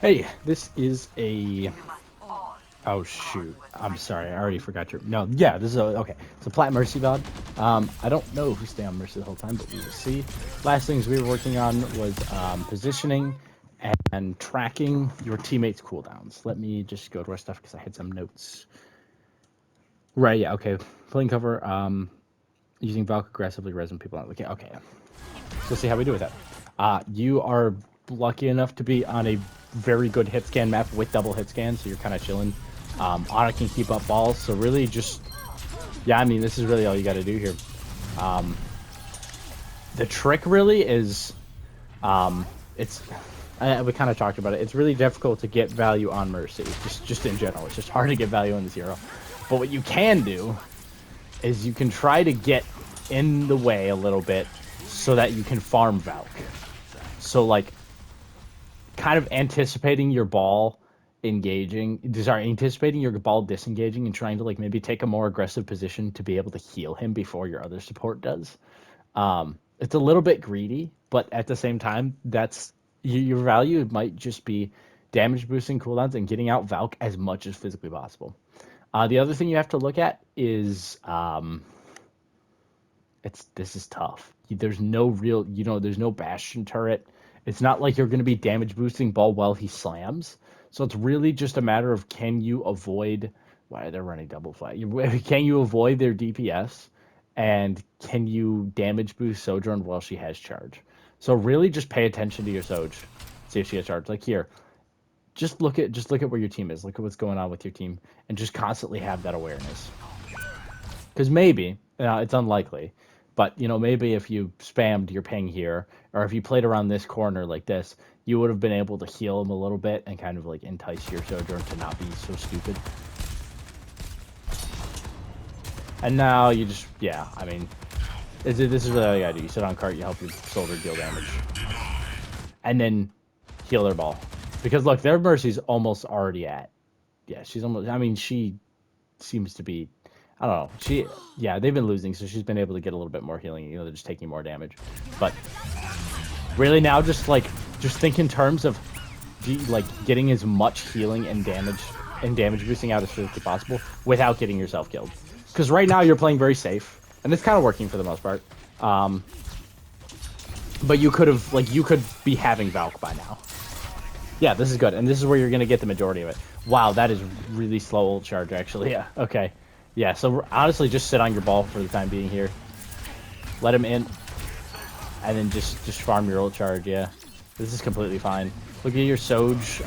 Hey, this is a... Oh, shoot. I'm sorry. I already forgot your... No, yeah, this is a... Okay, it's a Plat Mercy VOD. I don't know if we stay on Mercy the whole time, but we will see. Last things we were working on was positioning and tracking your teammates' cooldowns. Let me just go to our stuff because I had some notes. Right, yeah, okay. Playing cover, using valk aggressively, resin people not looking. Okay, so let's see how we do with that. You are lucky enough to be on a very good hit scan map with double hit scan, so you're kind of chilling. Ana can keep up balls, so really just, yeah, I mean, this is really all you got to do here. The trick really is, it's, we kind of talked about it. It's really difficult to get value on Mercy, just in general. It's just hard to get value on the zero. But what you can do is you can try to get in the way a little bit so that you can farm valk. So like, kind of anticipating your ball anticipating your ball disengaging and trying to like maybe take a more aggressive position to be able to heal him before your other support does. It's a little bit greedy, but at the same time, that's your value might just be damage boosting cooldowns and getting out valk as much as physically possible. The other thing you have to look at is this is tough. There's no real, there's no bastion turret. It's not like you're going to be damage boosting ball while he slams. So it's really just a matter of can you avoid, why they're running double flag. Can you avoid their DPS and can you damage boost Sojourn while she has charge? So really just pay attention to your Soj. See if she has charge. Like here, just look at where your team is. Look at what's going on with your team and just constantly have that awareness. Because maybe, it's unlikely, but maybe if you spammed your ping here, or if you played around this corner like this, you would have been able to heal him a little bit and kind of like entice your Sojourn to not be so stupid. And now you just, yeah, I mean, this is really all you gotta do. You sit on cart, you help your soldier deal damage, and then heal their ball. Because look, their Mercy's almost already at, yeah, she's almost, I mean, she seems to be, I don't know. Yeah, they've been losing, so she's been able to get a little bit more healing. They're just taking more damage. But really now, just think in terms of like getting as much healing and damage boosting out as physically possible without getting yourself killed. Because right now you're playing very safe, and it's kind of working for the most part. But you could be having valk by now. Yeah, this is good, and this is where you're gonna get the majority of it. Wow, that is really slow ult charge, actually. Yeah, okay. Yeah, so honestly, just sit on your ball for the time being here. Let him in, and then just farm your ult charge, yeah. This is completely fine. Look at your Soj.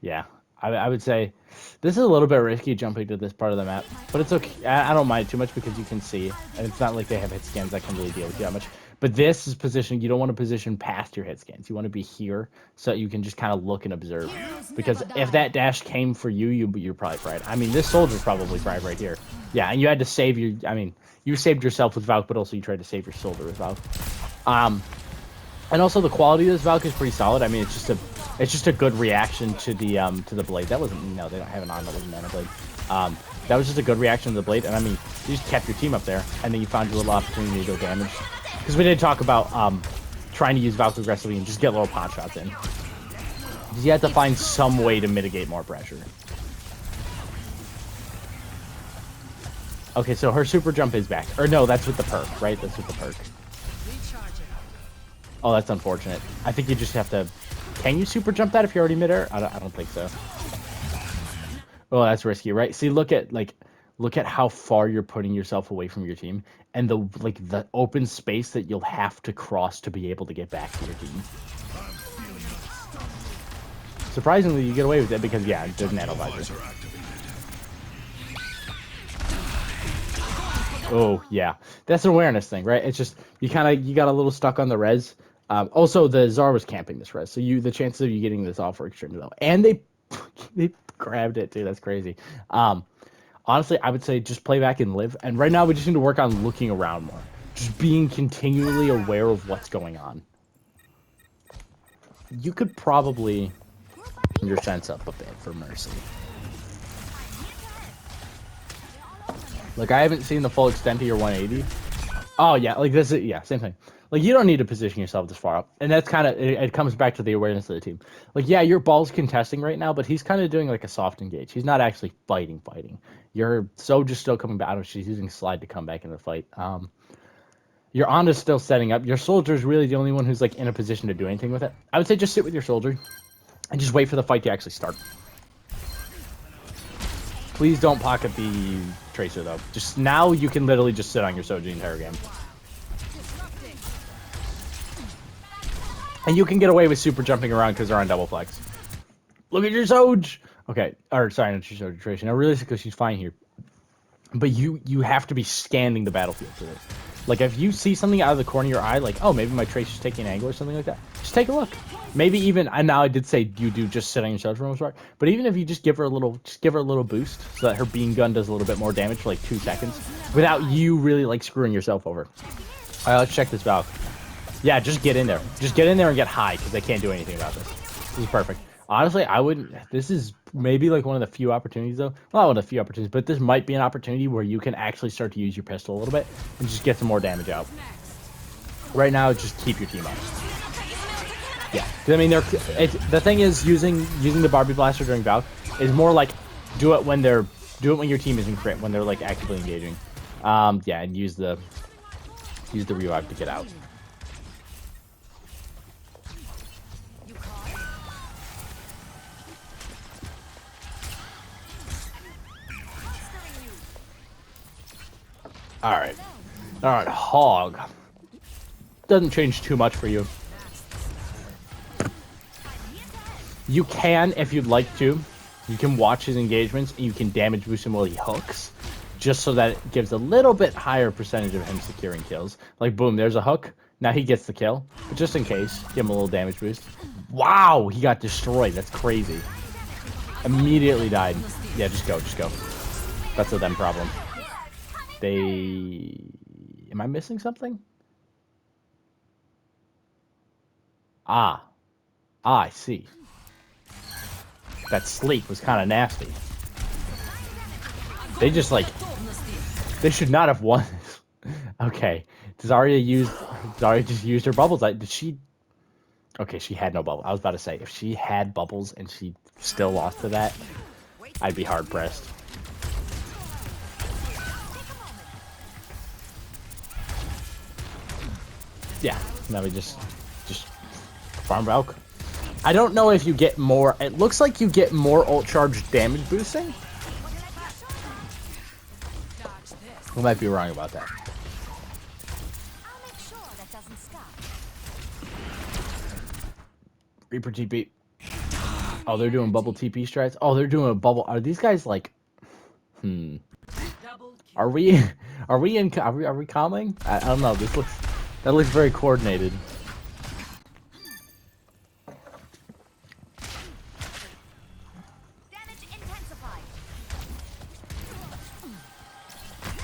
Yeah, I would say this is a little bit risky jumping to this part of the map, but it's okay. I don't mind too much because you can see, and it's not like they have hit scans that can really deal with you that much. But this is positioning, you don't want to position past your hit scans. You want to be here so that you can just kind of look and observe. Because if that dash came for you, you're probably fried. I mean, this soldier's probably fried right here. Yeah, and you had to save your, I mean, you saved yourself with valk, but also you tried to save your soldier with valk. And also the quality of this valk is pretty solid. I mean, it's just a good reaction to the blade. That wasn't, no, they don't have an on that wasn't mana blade. That was just a good reaction to the blade, and I mean, you just kept your team up there, and then you found your little opportunity to go damage. Because we did talk about trying to use valk aggressively and just get little pot shots in. You have to find some way to mitigate more pressure. Okay, so her super jump is back. Or no, that's with the perk, right? That's with the perk. Oh, that's unfortunate. I think you just have to... Can you super jump that if you're already midair? I don't think so. Oh, that's risky, right? See, look at how far you're putting yourself away from your team, and the open space that you'll have to cross to be able to get back to your team. Surprisingly, you get away with it because, yeah, there's nano visor. Oh, yeah. That's an awareness thing, right? It's just, you got a little stuck on the res. Also, the Czar was camping this res, so the chances of you getting this off were extremely low. And they grabbed it, too. That's crazy. Honestly, I would say just play back and live. And right now, we just need to work on looking around more. Just being continually aware of what's going on. You could probably turn your sense up a bit for Mercy. Like, I haven't seen the full extent of your 180. Oh, yeah, like this is, yeah, same thing. Like, you don't need to position yourself this far up. And that's kind of, it comes back to the awareness of the team. Like, yeah, your ball's contesting right now, but he's kind of doing like a soft engage. He's not actually fighting. Your Soldier's still coming back. I don't know, she's using slide to come back in the fight. Your Anna's still setting up. Your Soldier's really the only one who's like in a position to do anything with it. I would say just sit with your Soldier and just wait for the fight to actually start. Please don't pocket the Tracer, though. Just now, you can literally just sit on your Soji the entire game. And you can get away with super jumping around because they're on double flex. Look at your Soj! Okay, or sorry, not your Soji Tracer. Now, realistically, she's fine here. But you have to be scanning the battlefield for this. Like, if you see something out of the corner of your eye, like, oh, maybe my Tracer's taking an angle or something like that, just take a look. Maybe even, and now I did say you do just sit on your Soji for the most part, but even if you just give her a little boost so that her beam gun does a little bit more damage for like 2 seconds, without you really like screwing yourself over. All right, let's check this valve. Yeah, just get in there. Just get in there and get high, because they can't do anything about this. This is perfect. Honestly, I wouldn't... This is maybe like one of the few opportunities, though. Well, not one of the few opportunities, but this might be an opportunity where you can actually start to use your pistol a little bit and just get some more damage out. Right now, just keep your team up. Yeah, I mean, the thing is, using the Barbie Blaster during Valk is more like do it when your team is in crit, when they're like actively engaging. Yeah, and use the revive to get out. All right, Hog. Doesn't change too much for you. You can, if you'd like to, you can watch his engagements and you can damage boost him while he hooks, just so that it gives a little bit higher percentage of him securing kills. Like, boom, there's a hook. Now he gets the kill, but just in case, give him a little damage boost. Wow, he got destroyed. That's crazy. Immediately died. Yeah, just go. That's a them problem. Am I missing something? Ah, I see. That sleep was kind of nasty. They just like... They should not have won. Okay. Zarya just used her bubbles. Did she... Okay, she had no bubble. I was about to say, if she had bubbles and she still lost to that, I'd be hard-pressed. Yeah, now we just farm Valk. I don't know if you get more. It looks like you get more ult charge damage boosting. We might be wrong about that. Reaper TP. Oh, they're doing bubble TP strats. Oh, they're doing a bubble. Are these guys like? Are we calming? I don't know. That looks very coordinated.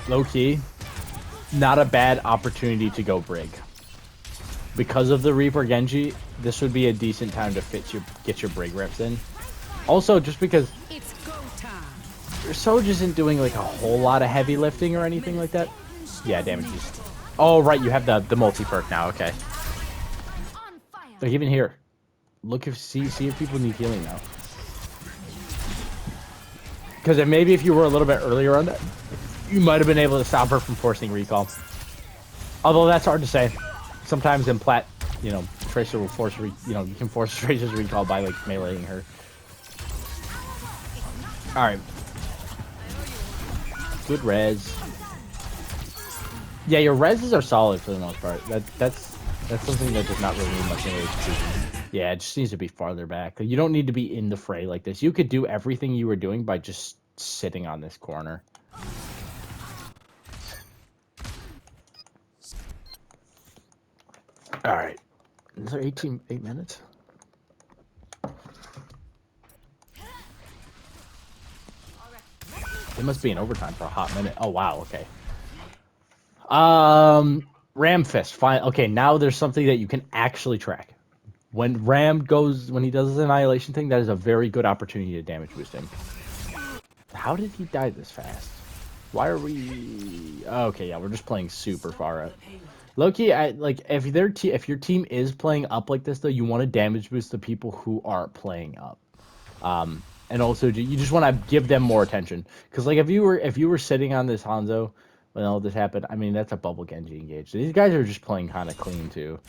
Low key, not a bad opportunity to go Brig. Because of the Reaper Genji, this would be a decent time to get your Brig reps in. Also, just because your Soj isn't doing like a whole lot of heavy lifting or anything like that. Yeah, damage is... Oh, right, you have the multi-perk now, okay. Like, even here. Look see if people need healing now. Because maybe if you were a little bit earlier on that, you might have been able to stop her from forcing recall. Although that's hard to say. Sometimes in Plat, Tracer will force you can force Tracer's recall by like meleeing her. Alright. Good res. Yeah, your reses are solid for the most part. That's something that does not really need much execution. Yeah, it just needs to be farther back. You don't need to be in the fray like this. You could do everything you were doing by just sitting on this corner. All right. Is there 8 minutes? It must be in overtime for a hot minute. Oh, wow. Okay. Ram Fist. Fine. Okay, now there's something that you can actually track. When he does his annihilation thing, that is a very good opportunity to damage boost him. How did he die this fast? Why are we... Okay, yeah, we're just playing super far out. Low-key, if your team is playing up like this though, you want to damage boost the people who aren't playing up. And also you just want to give them more attention, because like if you were sitting on this Hanzo when all this happened, I mean that's a bubble Genji engage. These guys are just playing kind of clean too.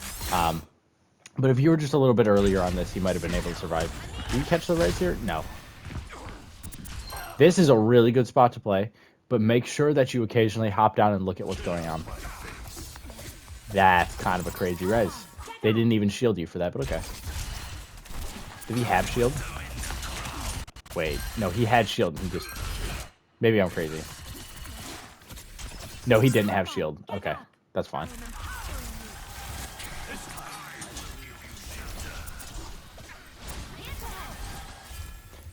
But if you were just a little bit earlier on this, you might have been able to survive. Do you catch the race here? No. This is a really good spot to play, but make sure that you occasionally hop down and look at what's going on. That's kind of a crazy res. They didn't even shield you for that, but okay. Did he have shield? Wait, no, he had shield. He just... Maybe I'm crazy. No, he didn't have shield. Okay, that's fine.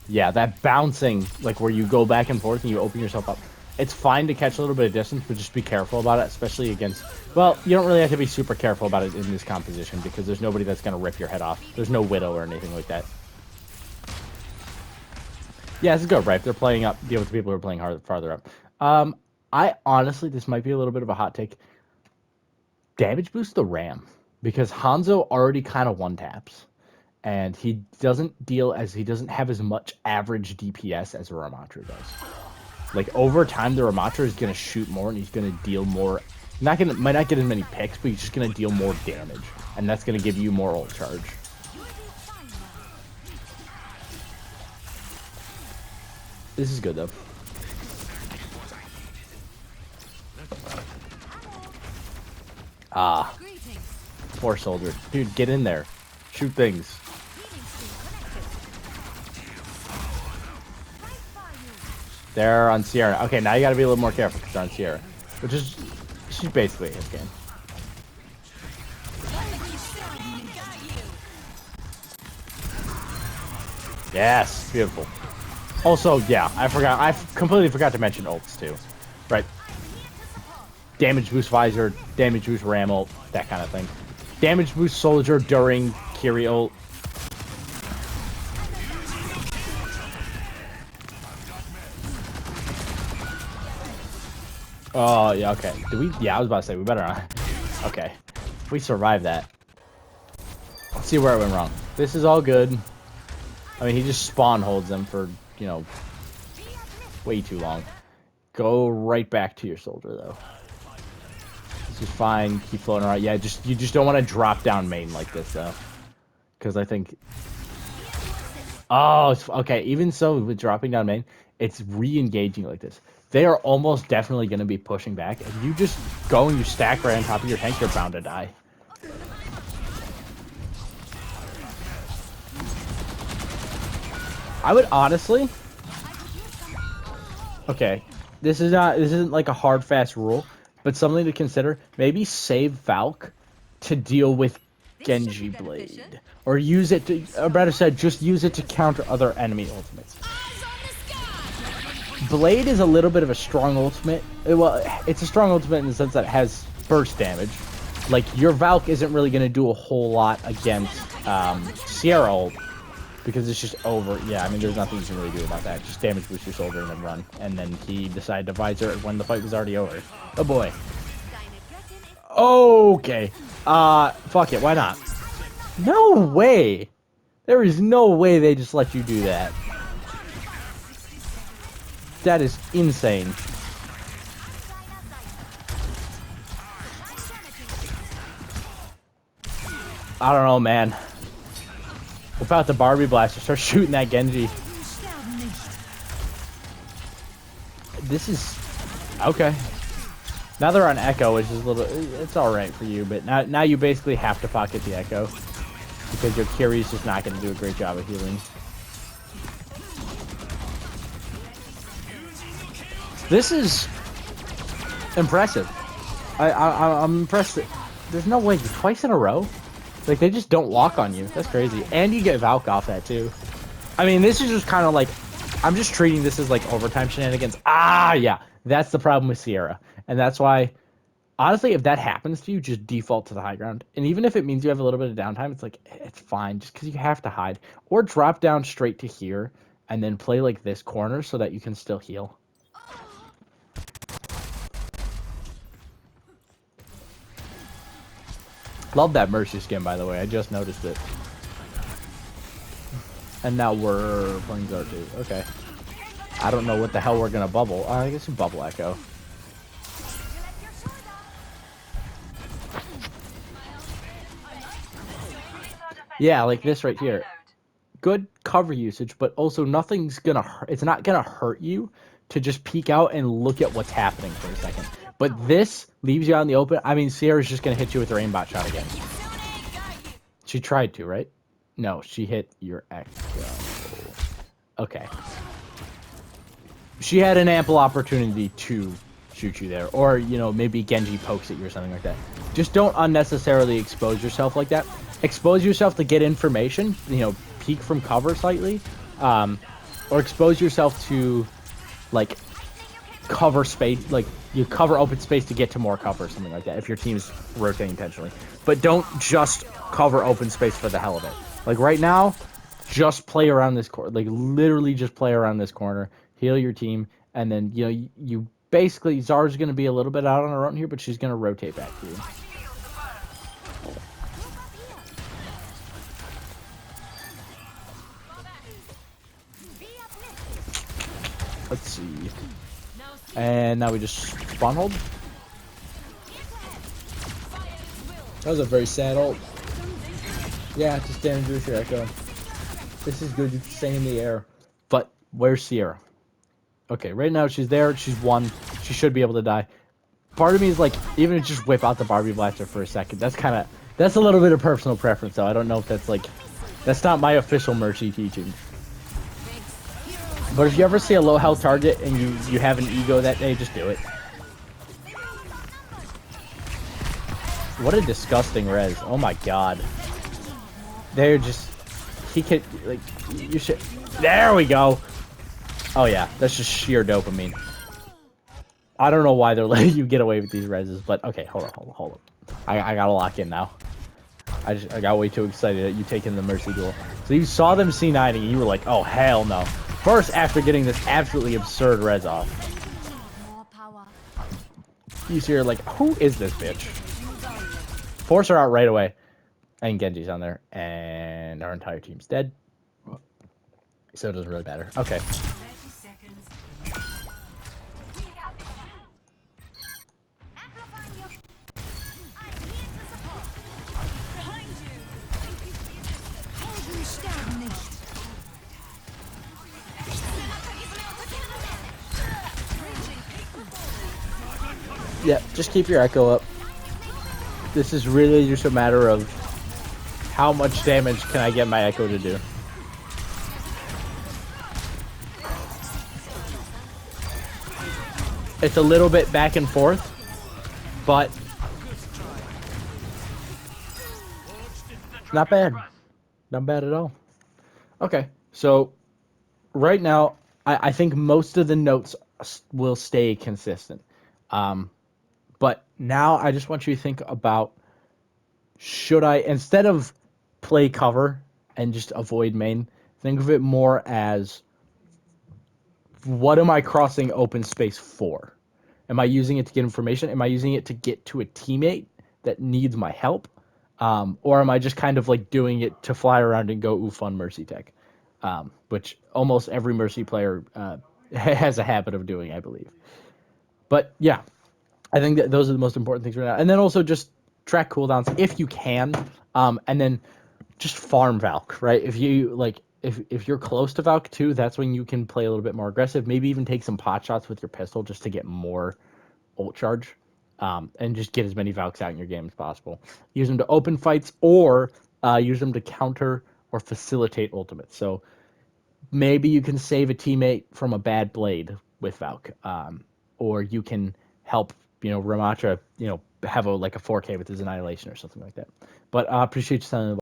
Yeah, that bouncing, like where you go back and forth and you open yourself up. It's fine to catch a little bit of distance, but just be careful about it, especially against... Well, you don't really have to be super careful about it in this composition, because there's nobody that's going to rip your head off. There's no Widow or anything like that. Yeah, this is good, right? They're playing up, deal with the people who are playing farther up. I honestly, this might be a little bit of a hot take. Damage boost the Ram, because Hanzo already kind of one-taps. And he doesn't have as much average DPS as a Ramattra does. Like, over time, the Ramattra is going to shoot more, and he's going to deal more... might not get as many picks, but he's just going to deal more damage. And that's going to give you more ult charge. This is good, though. Ah. Poor soldier. Dude, get in there. Shoot things. They're on Sierra. Okay, now you gotta be a little more careful because they're on Sierra. Which is... she's basically his game. Yes, beautiful. Also, yeah, I completely forgot to mention ults too. Right. Damage boost visor, damage boost ram ult, that kind of thing. Damage boost soldier during Kiri ult. Oh, yeah, okay. Did we? Yeah, I was about to say, we better not. Okay. We survived that. Let's see where it went wrong. This is all good. I mean, he just spawn holds them for, you know, way too long. Go right back to your soldier, though. This is fine. Keep floating around. Yeah, you just don't want to drop down main like this, though. Because I think... Oh, it's, okay. Even so, with dropping down main, it's re-engaging like this. They are almost definitely going to be pushing back. If you just go and you stack right on top of your tank, you're bound to die. I would honestly... Okay, this isn't like a hard, fast rule, but something to consider. Maybe save Valk to deal with Genji Blade. Or use it to... or better said, just use it to counter other enemy ultimates. Blade is a little bit of a strong ultimate. Well, it's a strong ultimate in the sense that it has burst damage. Like, your Valk isn't really going to do a whole lot against Sierra ult, because it's just over. Yeah, I mean, there's nothing you can really do about that. Just damage boost your soldier and then run. And then he decided to visor it when the fight was already over. Oh boy. Okay. Fuck it, why not? No way! There is no way they just let you do that. That is insane. I don't know, man. Whip out the Barbie Blaster, start shooting that Genji. This is... okay. Now they're on Echo, which is a little... it's alright for you, but now you basically have to pocket the Echo. Because your Kiri's just not going to do a great job of healing. This is impressive. I'm impressed that there's no way twice in a row. Like, they just don't walk on you. That's crazy. And you get Valk off that too. I mean, this is just kind of like, I'm just treating this as like overtime shenanigans. Ah, yeah, that's the problem with Sierra, and that's why, honestly, if that happens to you, just default to the high ground. And even if it means you have a little bit of downtime, it's like, it's fine, just because you have to hide, or drop down straight to here and then play like this corner so that you can still heal. Love that Mercy skin, by the way. I just noticed it. And now we're playing Zartu. Okay. I don't know what the hell we're gonna bubble. I guess a bubble echo. Yeah, like this right here. Good cover usage, but also nothing's gonna hurt. It's not gonna hurt you to just peek out and look at what's happening for a second. But this leaves you out in the open. I mean, Sierra's just gonna hit you with her aimbot shot again. She tried to, right? No, she hit your echo. Okay. She had an ample opportunity to shoot you there. Or, you know, maybe Genji pokes at you or something like that. Just don't unnecessarily expose yourself like that. Expose yourself to get information, you know, peek from cover slightly. Or expose yourself to, like, cover space, like, you cover open space to get to more cover or something like that if your team's rotating intentionally. But don't just cover open space for the hell of it. Like, right now, just play around this corner. Like, literally just play around this corner. Heal your team, and then, you know, you basically, Zar's going to be a little bit out on her own here, but she's going to rotate back to you. Let's see. And now we just spawn hold. That was a very sad ult. Yeah, just damage with your echo. This is good. You can stay in the air. But where's Sierra? Okay, right now she's there. She's won. She should be able to die. Part of me is like, even if just whip out the Barbie Blaster for a second. That's a little bit of personal preference, though. I don't know if that's like, that's not my official Mercy teaching. But if you ever see a low health target and you have an ego that day, just do it. What a disgusting res. Oh my god. They're just, he could, like, you should, there we go. Oh yeah, that's just sheer dopamine. I don't know why they're letting you get away with these reses, but okay, hold on. I gotta lock in now. I got way too excited at you taking the Mercy duel. So you saw them C9 and you were like, oh hell no. First, after getting this absolutely absurd res off, you see her like, who is this bitch? Force her out right away. And Genji's on there, and our entire team's dead. So it doesn't really matter. Okay. Yeah, just keep your echo up. This is really just a matter of how much damage can I get my echo to do. It's a little bit back and forth, but not bad. Not bad at all. Okay, so right now, I think most of the notes will stay consistent. But now I just want you to think about, should I, instead of play cover and just avoid main, think of it more as, what am I crossing open space for? Am I using it to get information? Am I using it to get to a teammate that needs my help? Or am I just kind of like doing it to fly around and go, ooh, fun Mercy tech? Which almost every Mercy player has a habit of doing, I believe. But yeah, I think that those are the most important things right now. And then also just track cooldowns if you can, and then just farm Valk, right? If you like, if you're close to Valk 2, that's when you can play a little bit more aggressive. Maybe even take some pot shots with your pistol just to get more ult charge, and just get as many Valks out in your game as possible. Use them to open fights, or use them to counter or facilitate ultimates. So maybe you can save a teammate from a bad blade with Valk, or you can help, you know, Ramatra, you know, have a like a 4K with his annihilation or something like that. But appreciate you telling me about